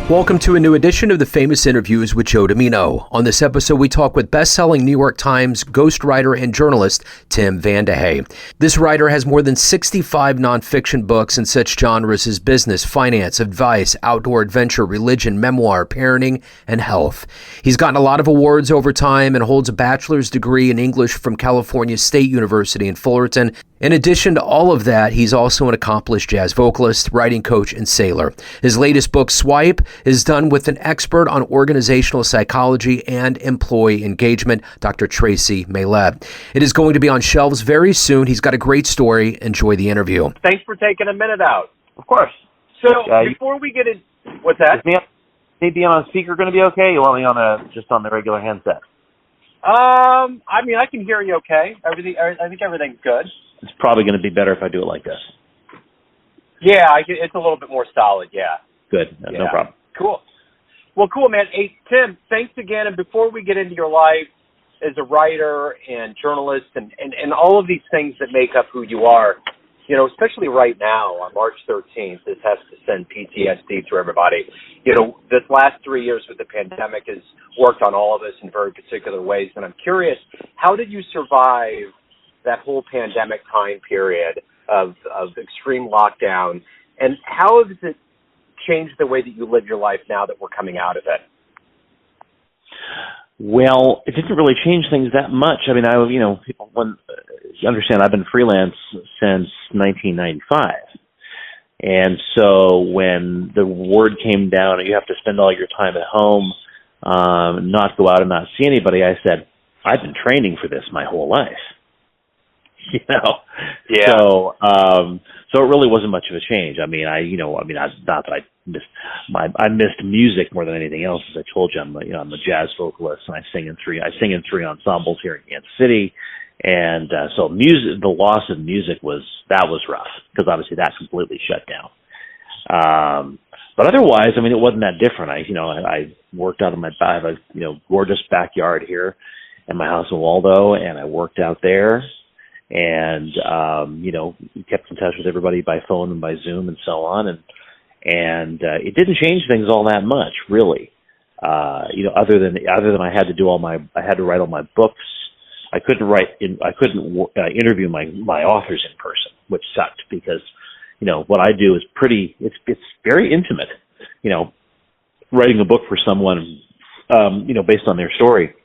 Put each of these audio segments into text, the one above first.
Welcome to a new edition of the Famous Interviews with Joe Dimino. On this episode, we talk with best-selling New York Times ghostwriter and journalist Tim Vandehey. This writer has more than 65 nonfiction books in such genres as business, finance, advice, outdoor adventure, religion, memoir, parenting, and health. He's gotten a lot of awards over time and holds a bachelor's degree in English from California State University in Fullerton. In addition to all of that, he's also an accomplished jazz vocalist, writing coach, and sailor. His latest book, Swipe, is done with an expert on organizational psychology and employee engagement, Dr. Tracy Maylett. It is going to be on shelves very soon. He's got a great story. Enjoy the interview. Thanks for taking a minute out. Of course. So before we get in, what's that? Is me being on speaker going to be okay? You want me on just on the regular handset? I mean, I can hear you okay. I think everything's good. It's probably going to be better if I do it like this. Yeah, it's a little bit more solid, yeah. Good. No problem. Cool. Well, cool, man. Hey, Tim, thanks again. And before we get into your life as a writer and journalist and all of these things that make up who you are, you know, especially right now on March 13th, this has to send PTSD through everybody. You know, this last 3 years with the pandemic has worked on all of us in very particular ways. And I'm curious, how did you survive that whole pandemic time period of extreme lockdown, and how has it changed the way that you live your life now that we're coming out of it? Well, it didn't really change things that much. I mean, you understand, I've been freelance since 1995. And so when the word came down, you have to spend all your time at home, not go out and not see anybody, I said, I've been training for this my whole life. You know, yeah. So it really wasn't much of a change. I mean, not that I missed music more than anything else. As I told you, I'm a jazz vocalist, and I sing in three ensembles here in Kansas City, and so music, the loss of music was rough because obviously that completely shut down. But otherwise, I mean, it wasn't that different. I worked out I have a gorgeous backyard here in my house in Waldo, and I worked out there. And, kept in touch with everybody by phone and by Zoom and so on. And it didn't change things all that much, really. Other than I had to write all my books. I couldn't interview my authors in person, which sucked because, what I do is it's very intimate, writing a book for someone, based on their story.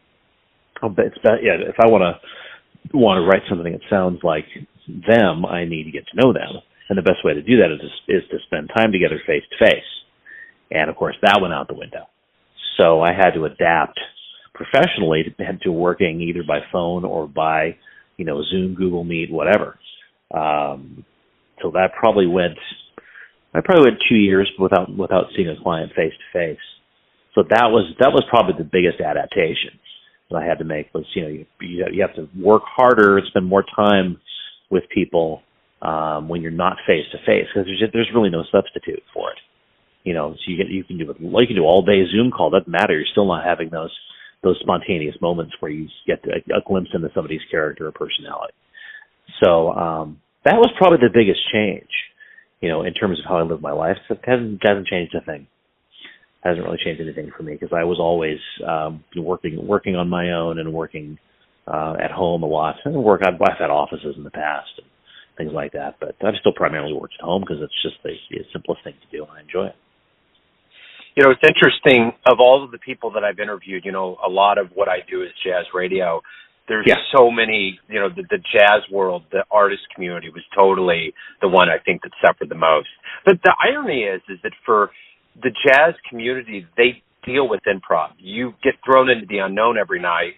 If I want to write something that sounds like them, I need to get to know them. And the best way to do that is to spend time together face to face. And of course, that went out the window. So I had to adapt professionally to working either by phone or by, Zoom, Google Meet, whatever. So that probably went 2 years without seeing a client face to face. So that was probably the biggest adaptation that I had to make was, you have to work harder and spend more time with people when you're not face to face because there's really no substitute for it. So you can do all day Zoom call. Doesn't matter. You're still not having those spontaneous moments where you get a glimpse into somebody's character or personality. So that was probably the biggest change, in terms of how I live my life. So it hasn't changed a thing. Hasn't really changed anything for me because I was always working on my own and working at home a lot. I've had offices in the past and things like that, but I've still primarily worked at home because it's just the simplest thing to do, and I enjoy it. It's interesting. Of all of the people that I've interviewed, a lot of what I do is jazz radio. There's so many, the jazz world, the artist community was totally the one I think that suffered the most. But the irony is that for the jazz community, they deal with improv. You get thrown into the unknown every night,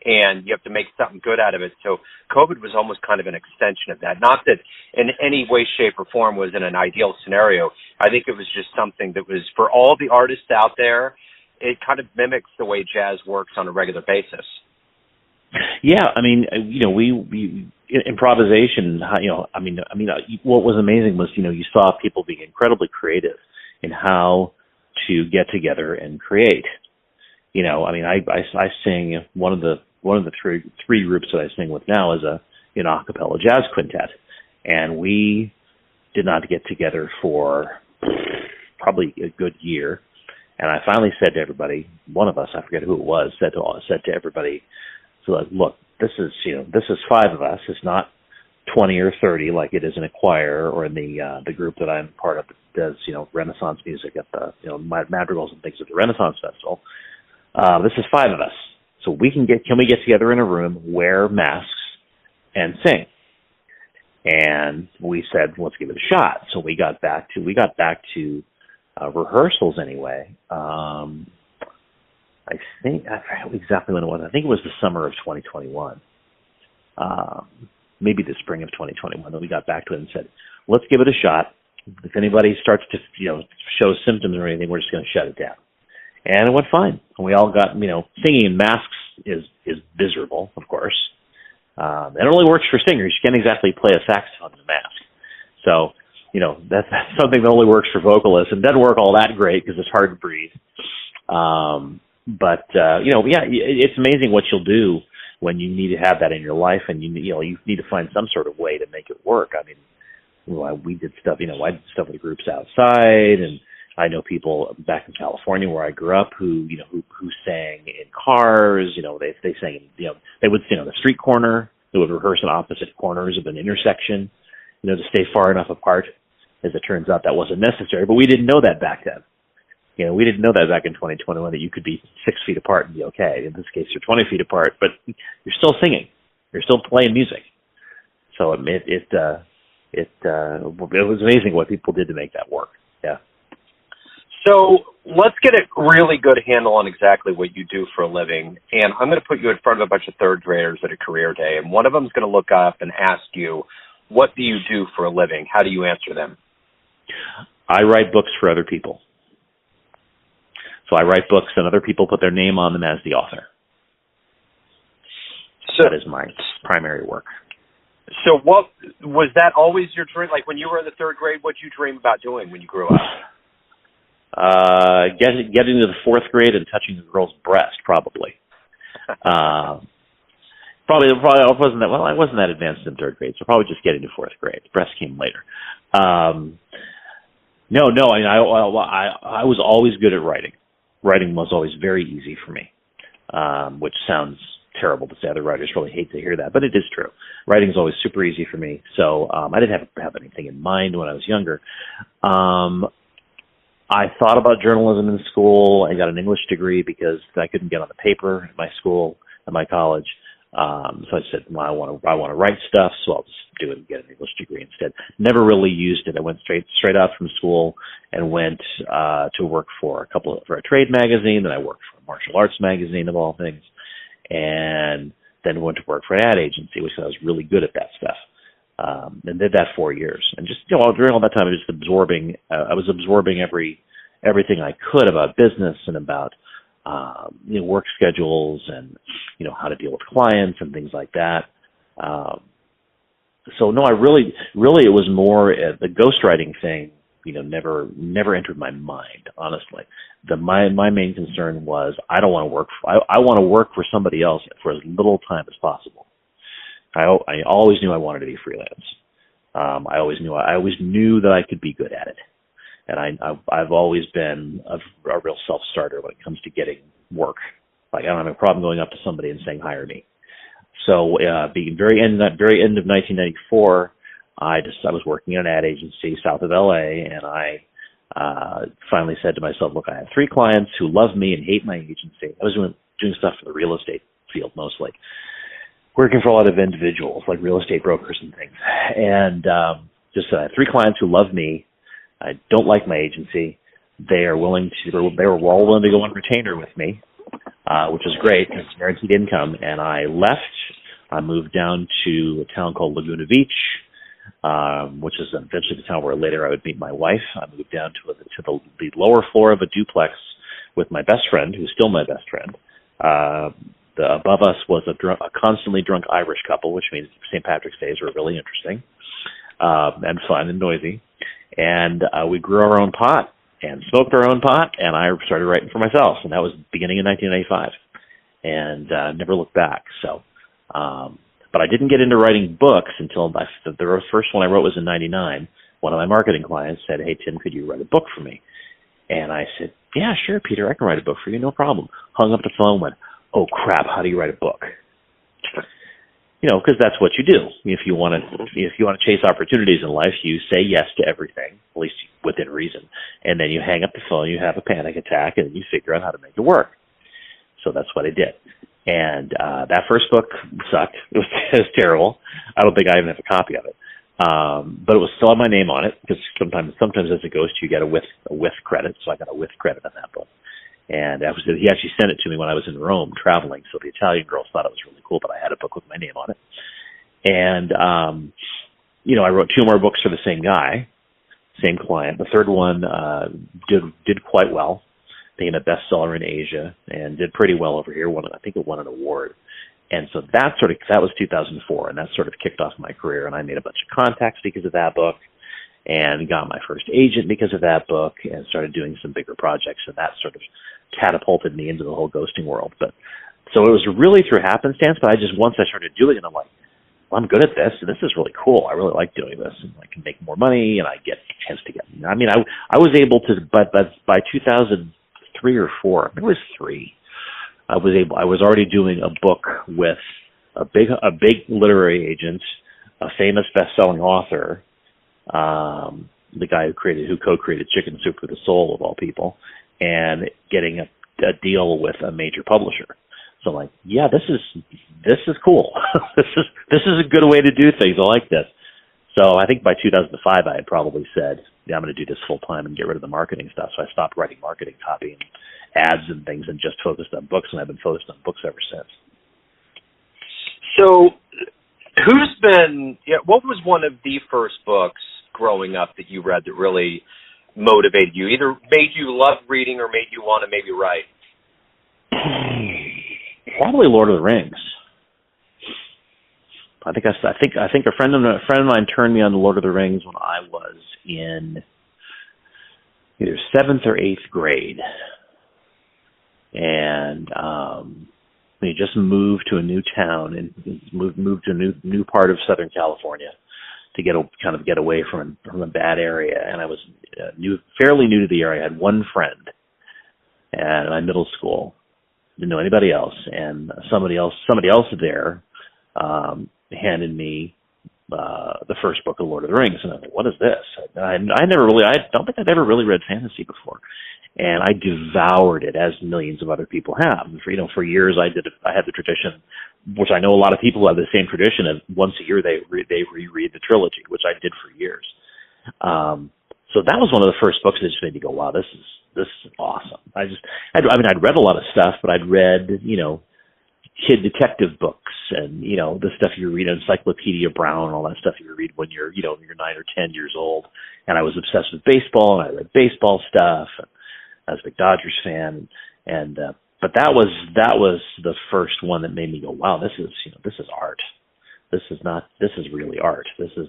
and you have to make something good out of it. So COVID was almost kind of an extension of that. Not that in any way, shape, or form was in an ideal scenario. I think it was just something that was, for all the artists out there, it kind of mimics the way jazz works on a regular basis. Yeah, I mean, we improvisation. What was amazing was, you saw people being incredibly creative in how to get together and create. I sing one of the three groups that I sing with now is an a cappella jazz quintet, and we did not get together for probably a good year, And I finally said to everybody, one of us, I forget who it was, said to everybody, so like, look, this is 5 of us. It's not 20 or 30 like it is in a choir or in the group that I'm part of that does, Renaissance music at the, madrigals and things at the Renaissance Festival. This is 5 of us. So can we get together in a room, wear masks, and sing? And we said, let's give it a shot. So we got back to rehearsals anyway. I forget exactly when it was. I think it was the summer of 2021. Maybe the spring of 2021. Then we got back to it and said, let's give it a shot. If anybody starts to, show symptoms or anything, we're just going to shut it down. And it went fine. And we all got, singing in masks is miserable, of course. It only works for singers. You can't exactly play a saxophone in a mask. So, that's something that only works for vocalists and doesn't work all that great because it's hard to breathe. It's amazing what you'll do when you need to have that in your life, and you need to find some sort of way to make it work. I mean, we did stuff, I did stuff with groups outside, and I know people back in California where I grew up who sang in cars. They sang, they would sing on the street corner. They would rehearse in opposite corners of an intersection, to stay far enough apart. As it turns out, that wasn't necessary, but we didn't know that back then. We didn't know that back in 2021 that you could be 6 feet apart and be okay. In this case, you're 20 feet apart, but you're still singing. You're still playing music. So it was amazing what people did to make that work. Yeah. So let's get a really good handle on exactly what you do for a living. And I'm going to put you in front of a bunch of third graders at a career day. And one of them is going to look up and ask you, what do you do for a living? How do you answer them? I write books for other people. So I write books and other people put their name on them as the author. So that is my primary work. So what was that always your dream? Like when you were in the third grade, what did you dream about doing when you grew up? Getting to the 4th grade and touching a girl's breast, probably. Probably wasn't that, I wasn't that advanced in 3rd grade, so probably just getting to 4th grade. The breast came later. No, I mean, I was always good at writing. Writing was always very easy for me, which sounds terrible to say. Other writers really hate to hear that, but it is true. Writing is always super easy for me. So I didn't have anything in mind when I was younger. I thought about journalism in school. I got an English degree because I couldn't get on the paper at my school, at my college. So I said, well, I want to write stuff, so I'll just do it and get an English degree instead. Never really used it. I went straight out from school and went to work for a trade magazine. Then I worked for a martial arts magazine of all things, and then went to work for an ad agency, which I was really good at that stuff. And did that 4 years. And just during all that time, I was absorbing everything I could about business and about work schedules and how to deal with clients and things like that. So no, I really it was more the ghostwriting thing. Never entered my mind, honestly. My main concern was I don't want to work. I want to work for somebody else for as little time as possible. I always knew I wanted to be freelance. I always knew that I could be good at it, and I've always been a real self-starter when it comes to getting work. Like I don't have a problem going up to somebody and saying hire me. So being very end of 1994, I was working in an ad agency south of LA, and I finally said to myself, look, I have 3 clients who love me and hate my agency. I was doing stuff for the real estate field mostly, working for a lot of individuals like real estate brokers and things. And just I have 3 clients who love me. I don't like my agency. They were all willing to go on retainer with me, which is great because it's guaranteed income. And I left. I moved down to a town called Laguna Beach, which is eventually the town where later I would meet my wife. I moved down to the lower floor of a duplex with my best friend, who's still my best friend. Above us was a constantly drunk Irish couple, which means St. Patrick's Days were really interesting and fun and noisy. And we grew our own pot and smoked our own pot, and I started writing for myself. And that was beginning in 1995, and never looked back. So, but I didn't get into writing books until the first one I wrote was in 99. One of my marketing clients said, hey, Tim, could you write a book for me? And I said, yeah, sure, Peter, I can write a book for you, no problem. Hung up the phone, went, oh, crap, how do you write a book? Because that's what you do. If you want to chase opportunities in life, you say yes to everything, at least within reason. And then you hang up the phone, you have a panic attack, and you figure out how to make it work. So that's what I did. And that first book sucked. It was terrible. I don't think I even have a copy of it. But it was still had my name on it, because sometimes as a ghost, you get a with credit. So I got a with credit on that book. And he actually sent it to me when I was in Rome traveling. So the Italian girls thought it was really cool that I had a book with my name on it. And, I wrote 2 more books for the same guy, same client. The third one did quite well, being a bestseller in Asia, and did pretty well over here. I think it won an award. And so that was 2004, and that sort of kicked off my career. And I made a bunch of contacts because of that book, and got my first agent because of that book, and started doing some bigger projects. And that sort of catapulted me into the whole ghosting world. But so it was really through happenstance. But once I started doing it, I'm like, well, I'm good at this. This is really cool. I really like doing this, and I can make more money, and I get a chance to get. I mean, I was able to, but by 2003 or 4, I think it was 3. I was already doing a book with a big literary agent, a famous best-selling author, the guy who co-created Chicken Soup for the Soul of all people, and getting a deal with a major publisher. So I'm like, yeah, this is cool. this is a good way to do things. I like this. So I think by 2005, I had probably said, yeah, I'm going to do this full time and get rid of the marketing stuff. So I stopped writing marketing copy and ads and things and just focused on books, and I've been focused on books ever since. So what was one of the first books growing up that you read that really motivated you, either made you love reading or made you want to maybe write? Probably Lord of the Rings. I think a friend of mine turned me on to Lord of the Rings when I was in either 7th or 8th grade, and we just moved to a new town and moved to a new part of Southern California to get away from a bad area. And I was fairly new to the area. I had one friend at my middle school. Didn't know anybody else, and somebody else there handed me the first book of Lord of the Rings, and I was like, what is this? I don't think I'd ever really read fantasy before, and I devoured it, as millions of other people have. For years I had the tradition, which I know a lot of people have the same tradition of once a year they reread the trilogy, which I did for years. So that was one of the first books that just made me go, wow, this is awesome. I'd read a lot of stuff, but I'd read, kid detective books and, the stuff you read, Encyclopedia Brown, all that stuff you read when you're 9 or 10 years old. And I was obsessed with baseball, and I read baseball stuff. And I was a big Dodgers fan. But that was the first one that made me go, wow, this is art. This is really art. This is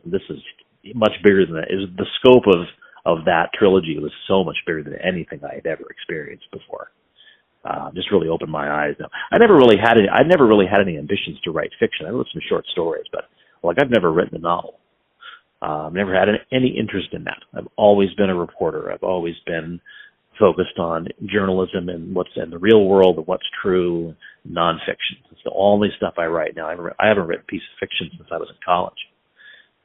much bigger than that. The scope of that trilogy was so much bigger than anything I had ever experienced before. Just really opened my eyes. Now, I'd never really had any ambitions to write fiction. I wrote some short stories, but I've never written a novel. I've never had any interest in that. I've always been a reporter. I've always been focused on journalism and what's in the real world and what's true, nonfiction. It's the only stuff I write now. I haven't written a piece of fiction since I was in college.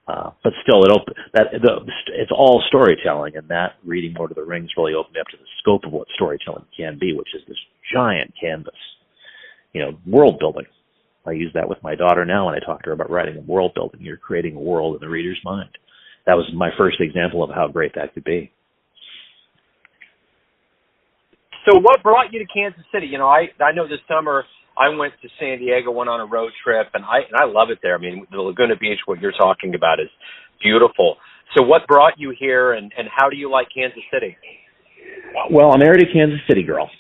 But still, it's all storytelling, and that reading Lord of the Rings really opened me up to the scope of what storytelling can be, which is this giant canvas, world building. I use that with my daughter now when I talk to her about writing and world building. You're creating a world in the reader's mind. That was my first example of how great that could be. So what brought you to Kansas City? I know this summer I went to San Diego, went on a road trip, and I love it there. I mean, the Laguna Beach, what you're talking about, is beautiful. So what brought you here, and how do you like Kansas City? Well, I married a Kansas City girl,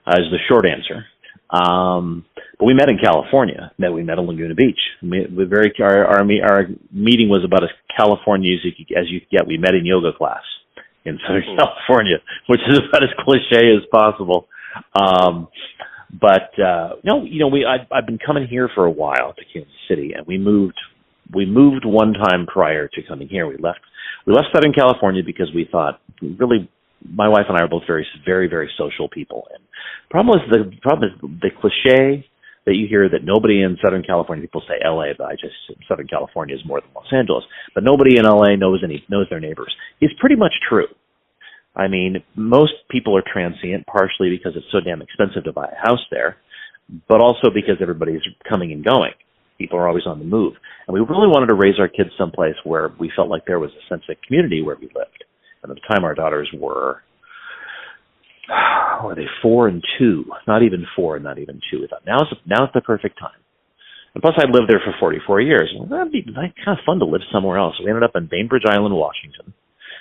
is the short answer. But we met in California. We met in Laguna Beach. Our meeting was about as California as you get. We met in yoga class in Southern California, which is about as cliche as possible. But I've been coming here for a while to Kansas City, and we moved one time prior to coming here. We left Southern California because we thought we my wife and I are both very, very, very social people. And problem is the cliche that you hear that nobody in Southern California, people say LA, but Southern California is more than Los Angeles, but nobody in LA knows their neighbors. It's pretty much true. I mean, most people are transient, partially because it's so damn expensive to buy a house there, but also because everybody's coming and going. People are always on the move. And we really wanted to raise our kids someplace where we felt like there was a sense of community where we lived. And at the time, our daughters were 4 and 2, not even 4 and not even 2. We thought, now's the perfect time. And plus, I'd lived there for 44 years. Well, that'd be kind of fun to live somewhere else. We ended up in Bainbridge Island, Washington,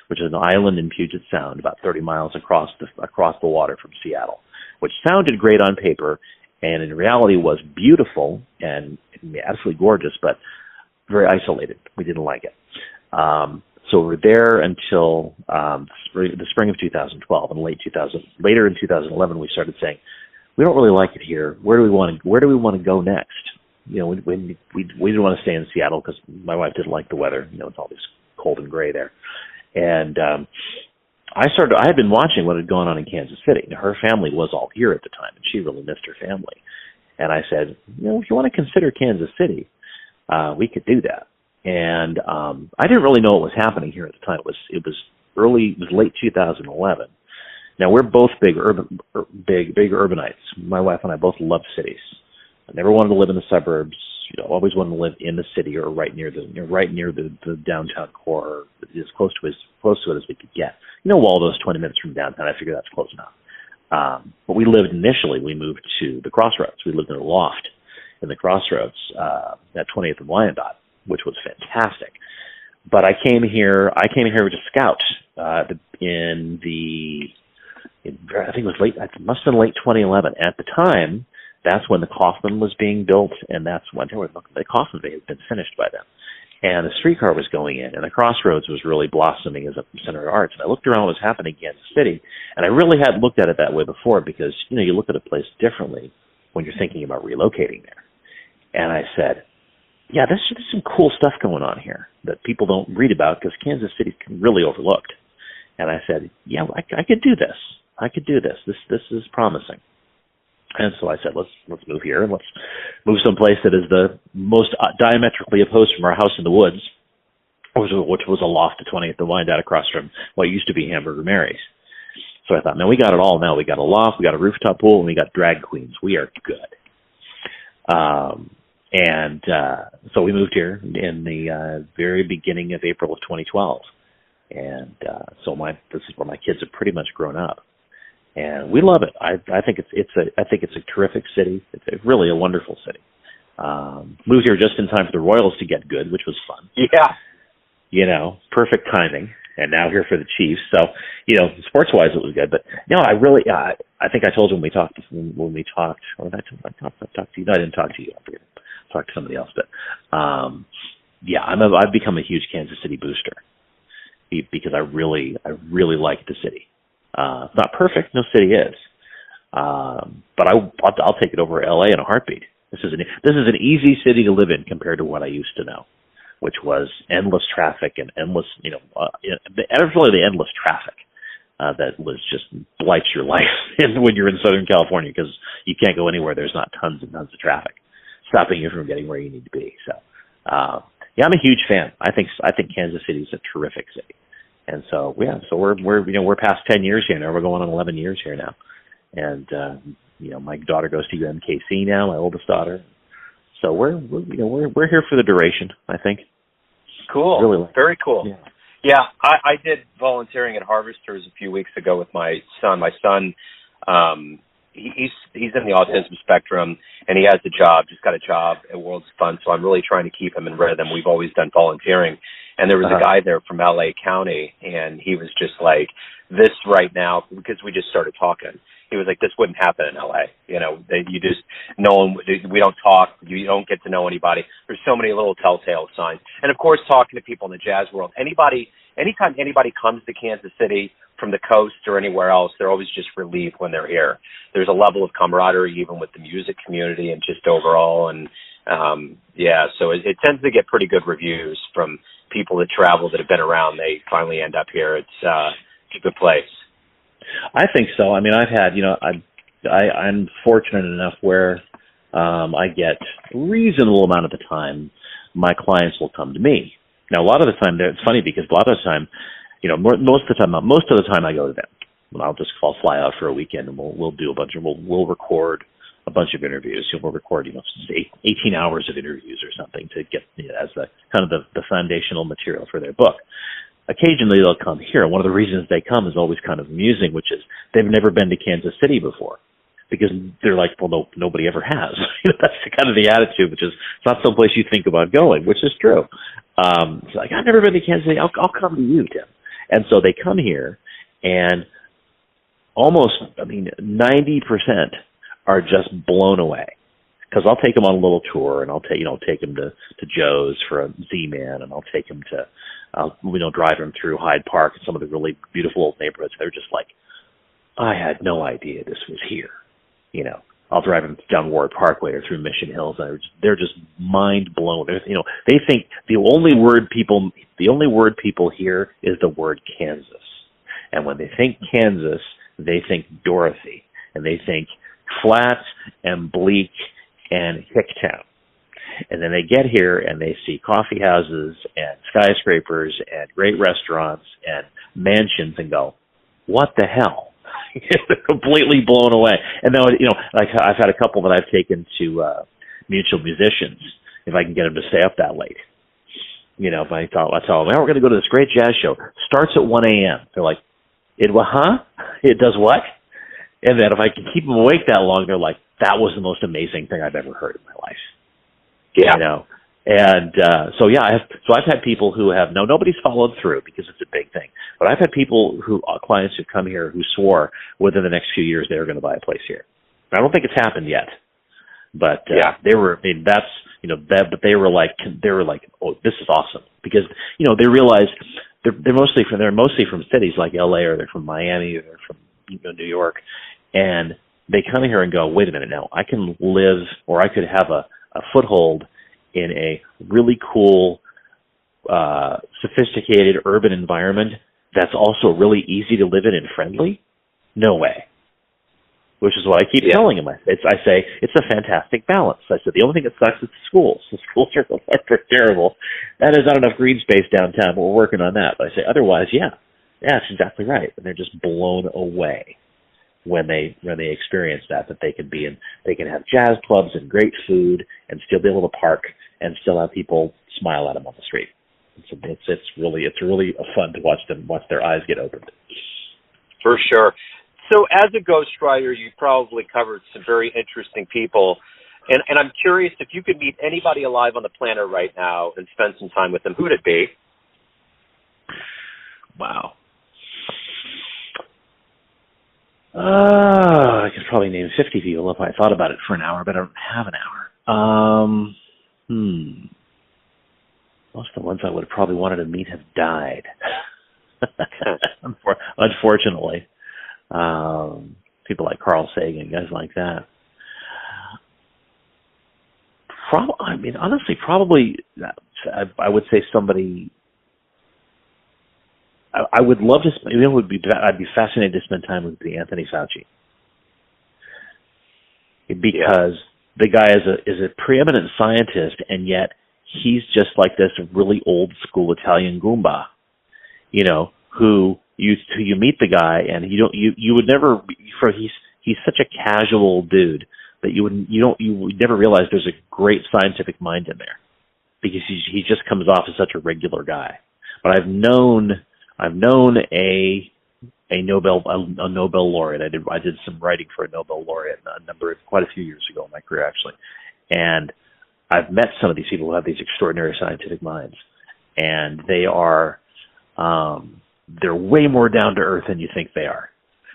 which is an island in Puget Sound, about 30 miles across the water from Seattle, which sounded great on paper, and in reality was beautiful and absolutely gorgeous, but very isolated. We didn't like it. So we were there until the spring of 2012, and later in 2011, we started saying, we don't really like it here. Where do we want to go next? We didn't want to stay in Seattle because my wife didn't like the weather. It's always cold and gray there. And I had been watching what had gone on in Kansas City. Now, her family was all here at the time, and she really missed her family. And I said, if you want to consider Kansas City, we could do that. And I didn't really know what was happening here at the time. It was late 2011. Now, we're both big urbanites. My wife and I both love cities. I never wanted to live in the suburbs. Always wanted to live in the city or right near the downtown core, as close to it as we could get. Waldo's 20 minutes from downtown. I figure that's close enough. But we moved to the Crossroads. We lived in a loft in the Crossroads at 20th and Wyandotte, which was fantastic. But I came here to scout I think it must have been late 2011. At the time, that's when the Kaufman was being built, and that's when the Kaufman had been finished by then. And the streetcar was going in, and the Crossroads was really blossoming as a center of arts. And I looked around what was happening in Kansas City, and I really hadn't looked at it that way before because, you look at a place differently when you're thinking about relocating there. And I said, yeah, there's some cool stuff going on here that people don't read about because Kansas City's really overlooked. And I said, yeah, I could do this. I could do this. This is promising. And so I said, let's move here and let's move someplace that is the most diametrically opposed from our house in the woods, which was a loft at 20th and Wyandotte across from what used to be Hamburger Mary's. So I thought, man, we got it all now. We got a loft, we got a rooftop pool, and we got drag queens. We are good. So we moved here in the very beginning of April of 2012. And this is where my kids have pretty much grown up. And we love it. I think it's a terrific city. It's really a wonderful city. Moved here just in time for the Royals to get good, which was fun. Yeah. Perfect timing. And now here for the Chiefs. So, sports-wise it was good. But I think I told you when we talked, or did I talk to you? No, I didn't talk to you. I talked to somebody else. But I've become a huge Kansas City booster because I really like the city. It's not perfect, no city is, but I'll take it over LA in a heartbeat. This is an easy city to live in compared to what I used to know, which was endless traffic and endless, really the endless traffic that was just blights your life when you're in Southern California because you can't go anywhere. There's not tons and tons of traffic stopping you from getting where you need to be. So, I'm a huge fan. I think Kansas City is a terrific city. And so we're past 10 years here now. We're going on 11 years here now, and my daughter goes to UMKC now, my oldest daughter. So we're here for the duration, I think. Cool, really very cool. Yeah, I did volunteering at Harvesters a few weeks ago with my son. My son, he's in the autism spectrum, and he has just got a job at World's Fun. So I'm really trying to keep him in rhythm. We've always done volunteering. And there was a guy there from LA County, and he was just like, this right now, because we just started talking. He was like, this wouldn't happen in LA. We don't talk. You don't get to know anybody. There's so many little telltale signs. And of course, talking to people in the jazz world, anytime anybody comes to Kansas City from the coast or anywhere else, they're always just relieved when they're here. There's a level of camaraderie even with the music community and just overall. And so it tends to get pretty good reviews from people that travel that have been around. They finally end up here. It's a good place. I think so. I mean, I've had, I'm fortunate enough where I get a reasonable amount of the time my clients will come to me. Now, a lot of the time, it's funny because a lot of the time, most of the time I go to them. I'll just fly out for a weekend and we'll do we'll record a bunch of interviews. We'll record 18 hours of interviews or something to get as the kind of the foundational material for their book. Occasionally they'll come here. One of the reasons they come is always kind of amusing, which is they've never been to Kansas City before, because they're like, well, no, nobody ever has. That's kind of the attitude, which is it's not someplace you think about going, which is true. It's like, I've never been to Kansas City. I'll come to you, Tim. And so they come here, and almost, 90% are just blown away. Because I'll take them on a little tour, and I'll take them to Joe's for a Z-Man, and I'll take them to, drive them through Hyde Park and some of the really beautiful old neighborhoods. They're just like, I had no idea this was here. I'll drive them down Ward Parkway or through Mission Hills, and they're just mind blown. They think the only word people hear is the word Kansas, and when they think Kansas, they think Dorothy, and they think flat and bleak and Hicktown. And then they get here and they see coffee houses and skyscrapers and great restaurants and mansions and go, what the hell? They're completely blown away. And then, like I've had a couple that I've taken to mutual musicians, if I can get them to stay up that late. If I tell them, we're going to go to this great jazz show. Starts at 1 a.m. They're like, it does what? And then if I can keep them awake that long, they're like, that was the most amazing thing I've ever heard in my life. Yeah. And I've had people who have nobody's followed through because it's a big thing. But I've had clients who've come here who swore within the next few years they were going to buy a place here. I don't think it's happened yet, but they were. But they were like, oh, this is awesome, because they realize they're mostly from cities like L.A. or they're from Miami or they're from New York, and they come here and go, wait a minute, now I can live, or I could have a foothold in a really cool, sophisticated urban environment that's also really easy to live in and friendly? No way. Which is what I keep telling them. I say, it's a fantastic balance. I said, the only thing that sucks is the schools. The schools are terrible. That is not enough green space downtown, but we're working on that. But I say, otherwise, that's exactly right. And they're just blown away when they experience that they can have jazz clubs and great food and still be able to park and still have people smile at them on the street. It's really fun to watch their eyes get opened. For sure. So as a ghostwriter, you probably covered some very interesting people. And I'm curious, if you could meet anybody alive on the planet right now and spend some time with them, who'd it be? Wow. I could probably name 50 people if I thought about it for an hour, but I don't have an hour. Most of the ones I would have probably wanted to meet have died. Unfortunately. People like Carl Sagan, guys like that. Honestly, probably, I would say somebody. I would love to. I'd be fascinated to spend time with Anthony Fauci, because the guy is a preeminent scientist, and yet he's just like this really old school Italian Goomba, who you meet the guy and you would never. He's such a casual dude that you would never realize there's a great scientific mind in there, because he just comes off as such a regular guy. But I've known a Nobel laureate. I did some writing for a Nobel laureate quite a few years ago in my career, actually, and I've met some of these people who have these extraordinary scientific minds, and they are they're way more down to earth than you think they are.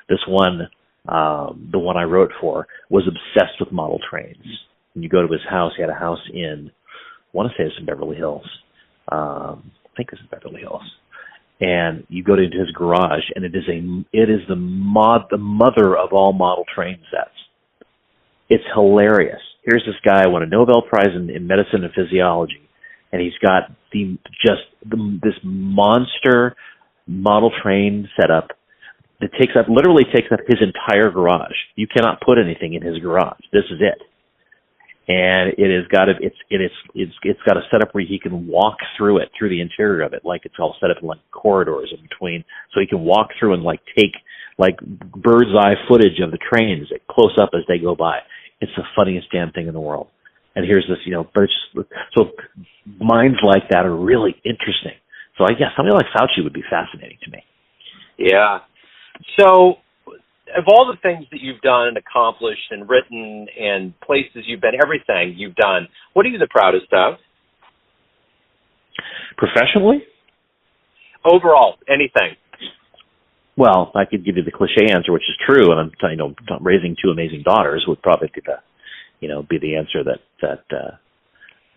This one, the one I wrote for, was obsessed with model trains. When you go to his house, he had a house in, I want to say it's in Beverly Hills. I think it's in Beverly Hills. And you go into his garage, and it is the mother of all model train sets. It's hilarious. Here's this guy who won a Nobel Prize in medicine and physiology, and he's got this monster model train setup literally takes up his entire garage. You cannot put anything in his garage. This is it. And it's got a setup where he can walk through the interior of it, like it's all set up in like corridors in between, so he can walk through and like take like bird's eye footage of the trains close up as they go by. It's the funniest damn thing in the world. And here's this, but it's just, so minds like that are really interesting. So I guess somebody like Fauci would be fascinating to me. Yeah. So, of all the things that you've done and accomplished and written and places you've been, everything you've done, what are you the proudest of? Professionally? Overall, anything. Well, I could give you the cliche answer, which is true, and I'm raising two amazing daughters would probably be the answer that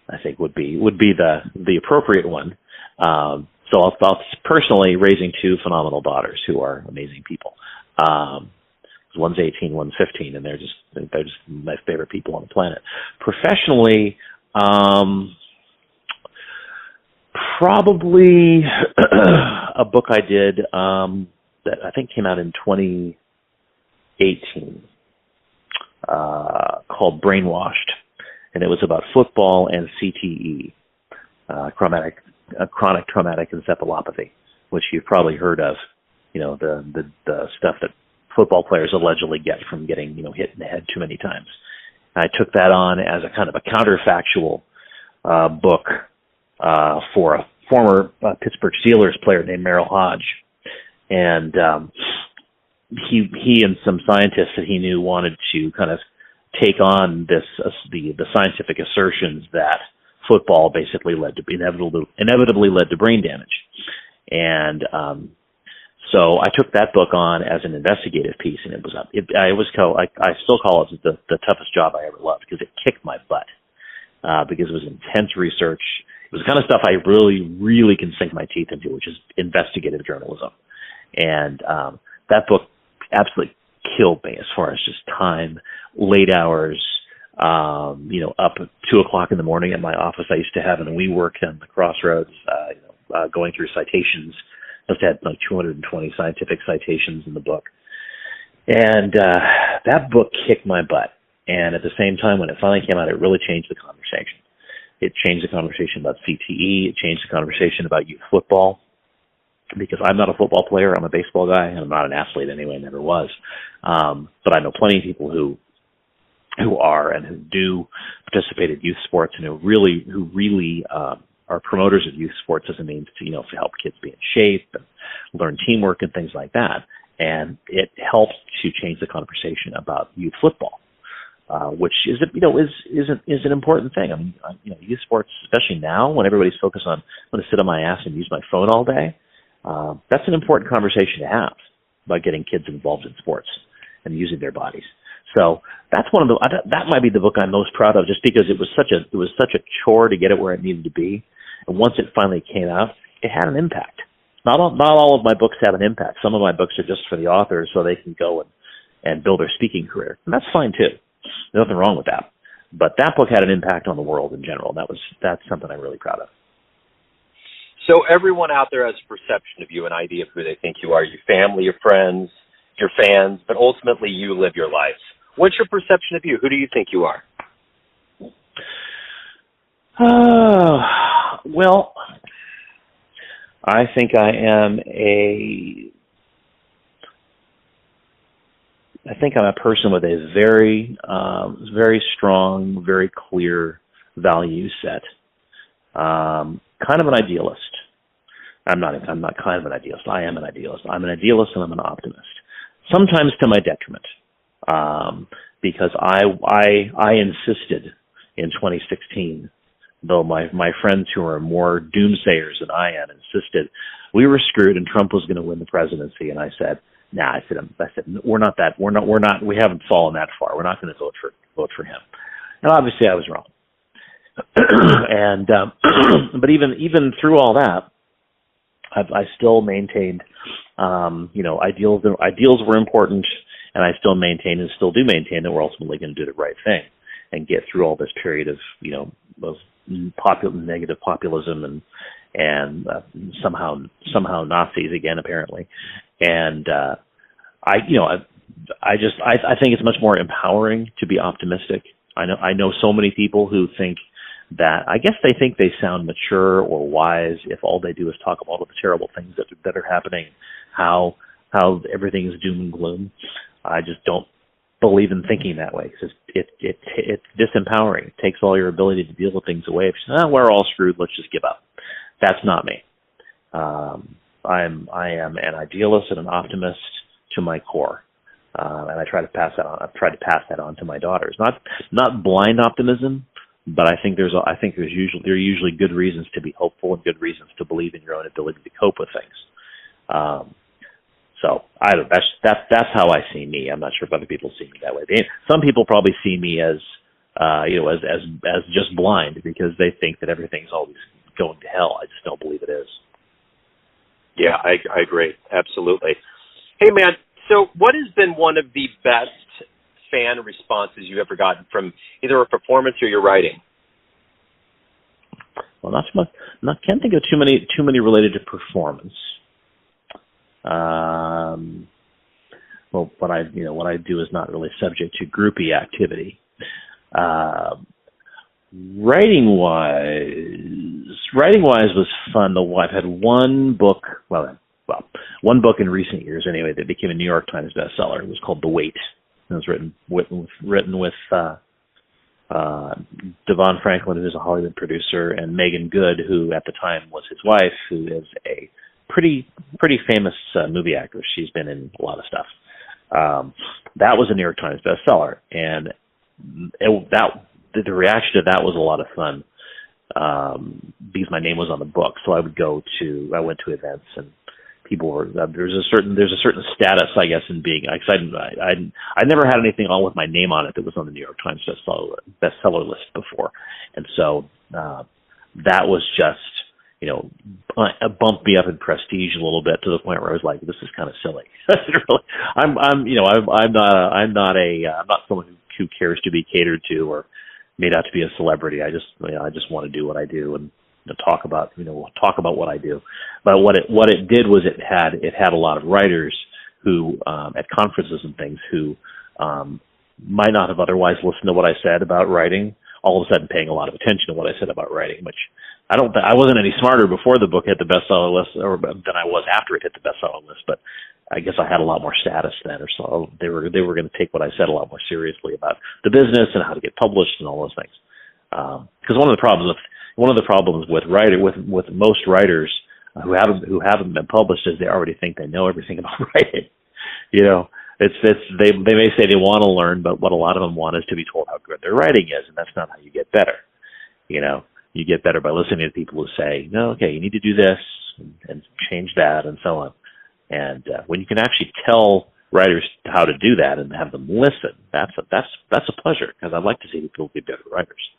I think would be the appropriate one. So I'll personally raising two phenomenal daughters who are amazing people. One's 18, one's 15, and they're just my favorite people on the planet. Professionally, probably a book I did that I think came out in 2018 called Brainwashed, and it was about football and CTE, chronic traumatic encephalopathy, which you've probably heard of. The stuff that football players allegedly get from getting, hit in the head too many times. I took that on as a kind of a counterfactual book for a former Pittsburgh Steelers player named Merrill Hodge. And he and some scientists that he knew wanted to kind of take on this the scientific assertions that football basically inevitably led to brain damage. And so I took that book on as an investigative piece, and I still call it the toughest job I ever loved, because it kicked my butt, because it was intense research. It was the kind of stuff I really, really can sink my teeth into, which is investigative journalism. And that book absolutely killed me as far as just time, late hours, up at 2:00 in the morning at my office I used to have in WeWork on the Crossroads, going through citations. I had like 220 scientific citations in the book. And that book kicked my butt. And at the same time, when it finally came out, it really changed the conversation. It changed the conversation about CTE. It changed the conversation about youth football. Because I'm not a football player. I'm a baseball guy. And I'm not an athlete anyway. I never was. But I know plenty of people who are and who do participate in youth sports, and who really are promoters of youth sports as a means to, to help kids be in shape and learn teamwork and things like that. And it helps to change the conversation about youth football, which is an important thing. I mean, youth sports, especially now when everybody's focused on, I'm going to sit on my ass and use my phone all day. That's an important conversation to have about getting kids involved in sports and using their bodies. So that's that might be the book I'm most proud of, just because it was such a chore to get it where it needed to be. And once it finally came out, it had an impact. Not all of my books have an impact. Some of my books are just for the authors so they can go and build their speaking career. And that's fine too. There's nothing wrong with that. But that book had an impact on the world in general. That's something I'm really proud of. So everyone out there has a perception of you, an idea of who they think you are, your family, your friends, your fans, but ultimately you live your life. What's your perception of you? Who do you think you are? Well, I think I'm a person with a very, very strong, very clear value set. Kind of an idealist. I'm not kind of an idealist. I am an idealist. I'm an idealist and I'm an optimist. Sometimes to my detriment, because I insisted in 2016. Though my friends who are more doomsayers than I am insisted we were screwed and Trump was going to win the presidency, and I said, nah. I said we haven't fallen that far. We're not going to vote for him. And obviously I was wrong. And but even through all that, I still maintained, ideals were important, and I still maintain and still do maintain that we're ultimately going to do the right thing and get through all this period of negative populism and somehow Nazis again, apparently. And I think it's much more empowering to be optimistic. I know so many people who think that, I guess they think they sound mature or wise if all they do is talk about all the terrible things that are happening, how everything is doom and gloom. I just don't believe in thinking that way, because it's disempowering. It takes all your ability to deal with things away. If you say, we're all screwed, let's just give up. That's not me. I am an idealist and an optimist to my core, and I try to pass that on. I've tried to pass that on to my daughters. Not blind optimism, but I think there are usually good reasons to be hopeful and good reasons to believe in your own ability to cope with things. So that's how I see me. I'm not sure if other people see me that way. Some people probably see me as just blind, because they think that everything's always going to hell. I just don't believe it is. Yeah, I agree. Absolutely. Hey, man, so what has been one of the best fan responses you've ever gotten from either a performance or your writing? Well, not so much. Can't think of too many related to performance. Well, what I do is not really subject to groupie activity. Writing wise was fun. I've had one book in recent years anyway that became a New York Times bestseller. It was called The Wait. It was written with Devon Franklin, who's a Hollywood producer, and Megan Good, who at the time was his wife, who is a pretty famous movie actress. She's been in a lot of stuff. That was a New York Times bestseller, and the reaction to that was a lot of fun, because my name was on the book. So I went to events, and people were there's a certain status, I guess, in being excited. I never had anything on with my name on it that was on the New York Times bestseller list before, and so that was just, bumped me up in prestige a little bit, to the point where I was like, this is kind of silly. I'm not someone who cares to be catered to or made out to be a celebrity. I just want to do what I do and talk about what I do. But what it did was it had a lot of writers who at conferences and things who might not have otherwise listened to what I said about writing, all of a sudden paying a lot of attention to what I said about writing, which I wasn't any smarter before the book hit the bestseller list than I was after it hit the bestseller list, but I guess I had a lot more status then, or so they were going to take what I said a lot more seriously about the business and how to get published and all those things. Because one of the problems with most writers who haven't been published is they already think they know everything about writing. They may say they want to learn, but what a lot of them want is to be told how good their writing is, and that's not how you get better. You get better by listening to people who say, no, okay, you need to do this and change that and so on. And when you can actually tell writers how to do that and have them listen, that's a pleasure, because I'd like to see people be better writers.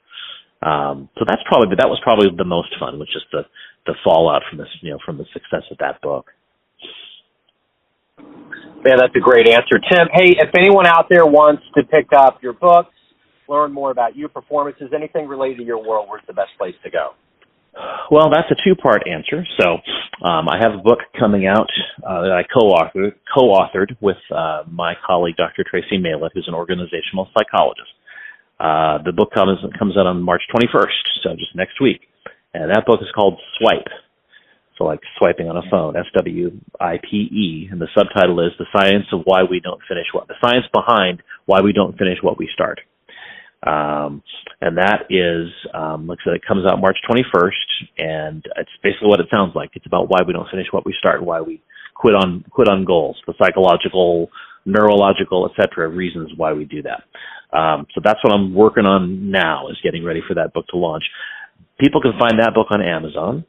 So that was probably the most fun, which is the fallout from this, from the success of that book. Man, that's a great answer, Tim. Hey, if anyone out there wants to pick up your books, learn more about your performances, anything related to your world, where's the best place to go? Well, that's a two-part answer. So I have a book coming out that I co-authored with my colleague, Dr. Tracy Maylett, who's an organizational psychologist. The book comes out on March 21st, so just next week. And that book is called Swipe. So like swiping on a phone, SWIPE, and the subtitle is The Science Behind Why We Don't Finish What We Start. And that is, like I said, it comes out March 21st, and it's basically what it sounds like. It's about why we don't finish what we start, and why we quit on goals, the psychological, neurological, etc. reasons why we do that. So that's what I'm working on now, is getting ready for that book to launch. People can find that book on Amazon.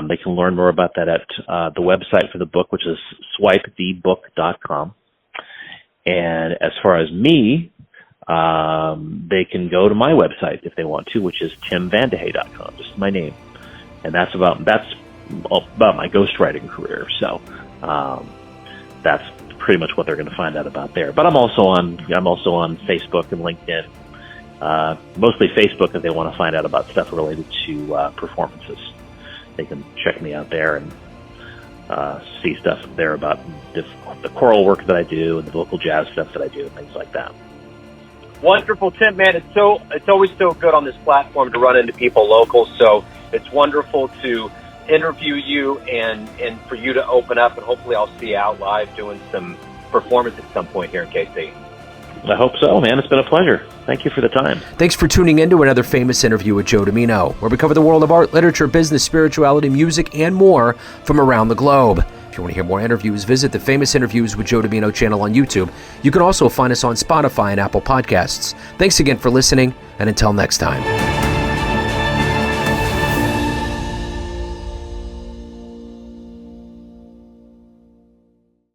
They can learn more about that at the website for the book, which is swipethebook.com. And as far as me, they can go to my website if they want to, which is timvandehey.com, just my name. And that's about my ghostwriting career. So that's pretty much what they're going to find out about there. But I'm also on Facebook and LinkedIn. Mostly Facebook if they want to find out about stuff related to performances. They can check me out there, and see stuff there about the choral work that I do and the vocal jazz stuff that I do and things like that. Wonderful, Tim, man. It's always so good on this platform to run into people local. So it's wonderful to interview you and for you to open up, and hopefully I'll see you out live doing some performance at some point here in KC. I hope so, man. It's been a pleasure. Thank you for the time. Thanks for tuning in to another famous interview with Joe Dimino, where we cover the world of art, literature, business, spirituality, music, and more from around the globe. If you want to hear more interviews, visit the Famous Interviews with Joe Dimino channel on YouTube. You can also find us on Spotify and Apple Podcasts. Thanks again for listening, and until next time.